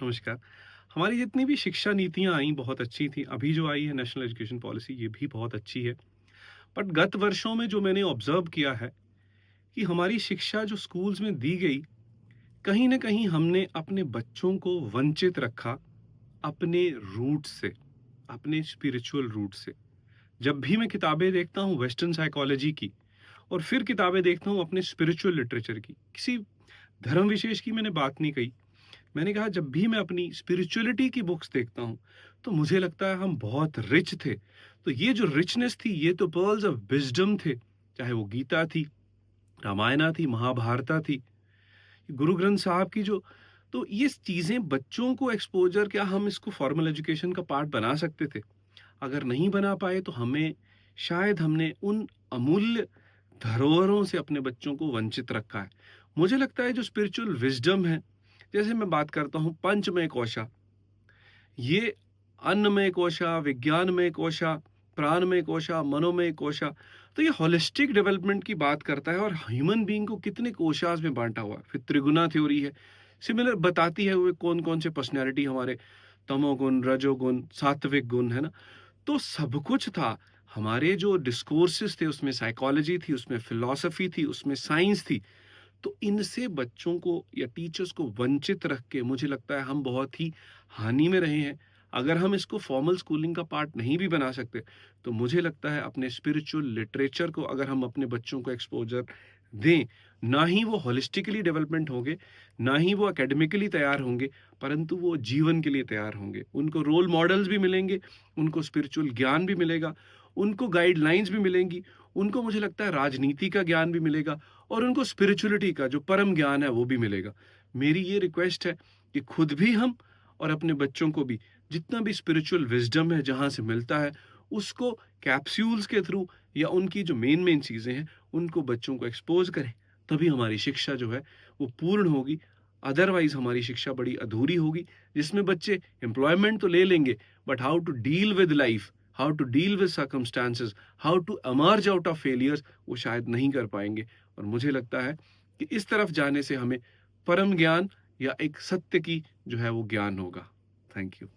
नमस्कार। हमारी जितनी भी शिक्षा नीतियाँ आई बहुत अच्छी थी। अभी जो आई है नेशनल एजुकेशन पॉलिसी ये भी बहुत अच्छी है। बट गत वर्षों में जो मैंने ऑब्ज़र्व किया है कि हमारी शिक्षा जो स्कूल्स में दी गई, कहीं न कहीं हमने अपने बच्चों को वंचित रखा अपने रूट से, अपने स्पिरिचुअल रूट से। जब भी मैं किताबें देखता हूँ वेस्टर्न साइकोलॉजी की और फिर किताबें देखता हूँ अपने स्पिरिचुअल लिटरेचर की, किसी धर्म विशेष की मैंने बात नहीं कही। मैंने कहा जब भी मैं अपनी स्पिरिचुअलिटी की बुक्स देखता हूँ, तो मुझे लगता है हम बहुत रिच थे। तो ये जो रिचनेस थी, ये तो पर्ल्स ऑफ विज़डम थे। चाहे वो गीता थी, रामायणा थी, महाभारता थी, गुरु ग्रंथ साहब की जो तो ये चीज़ें बच्चों को एक्सपोज़र क्या हम इसको फॉर्मल एजुकेशन का पार्ट बना सकते थे? अगर नहीं बना पाए तो हमें शायद हमने उन अमूल्य धरोहरों से अपने बच्चों को वंचित रखा है। मुझे लगता है जो स्पिरिचुअल विज़डम है, जैसे मैं बात करता हूँ पंचमय कोशा, ये अन्नमय कोशा, विज्ञानमय कोशा, प्राणमय कोशा, मनोमय कोशा, तो ये होलिस्टिक डेवलपमेंट की बात करता है और ह्यूमन बीइंग को कितने कोशास में बाँटा हुआ है। फिर त्रिगुणा थ्योरी है, सिमिलर बताती है वो कौन-कौन से पर्सनैलिटी हमारे तमोगुण, रजोगुण, सात्विक गुण, है ना? तो सब कुछ था। हमारे जो डिस्कोर्सेज़ थे उसमें साइकोलॉजी थी, उसमें फिलॉसफी थी, उसमें साइंस थी। तो इनसे बच्चों को या टीचर्स को वंचित रख के मुझे लगता है हम बहुत ही हानि में रहे हैं। अगर हम इसको फॉर्मल स्कूलिंग का पार्ट नहीं भी बना सकते, तो मुझे लगता है अपने स्पिरिचुअल लिटरेचर को अगर हम अपने बच्चों को एक्सपोज़र दें, ना ही वो होलिस्टिकली डेवलपमेंट होंगे, ना ही वो एकेडमिकली तैयार होंगे, परंतु वो जीवन के लिए तैयार होंगे। उनको रोल मॉडल्स भी मिलेंगे, उनको स्पिरिचुअल ज्ञान भी मिलेगा, उनको गाइडलाइंस भी मिलेंगी, उनको मुझे लगता है राजनीति का ज्ञान भी मिलेगा और उनको स्पिरिचुअलिटी का जो परम ज्ञान है वो भी मिलेगा। मेरी ये रिक्वेस्ट है कि खुद भी हम और अपने बच्चों को भी जितना भी स्पिरिचुअल विज़डम है जहाँ से मिलता है, उसको कैप्सूल्स के थ्रू या उनकी जो मेन-मेन चीज़ें हैं, उनको बच्चों को एक्सपोज़ करें। तभी हमारी शिक्षा जो है वो पूर्ण होगी। अदरवाइज़ हमारी शिक्षा बड़ी अधूरी होगी, जिसमें बच्चे एम्प्लॉयमेंट तो ले लेंगे, but how to deal with life, how to deal with circumstances, how to emerge out of failures, वो शायद नहीं कर पाएँगे। और मुझे लगता है कि इस तरफ जाने से हमें परम ज्ञान या एक सत्य की जो है वो ज्ञान होगा। Thank you.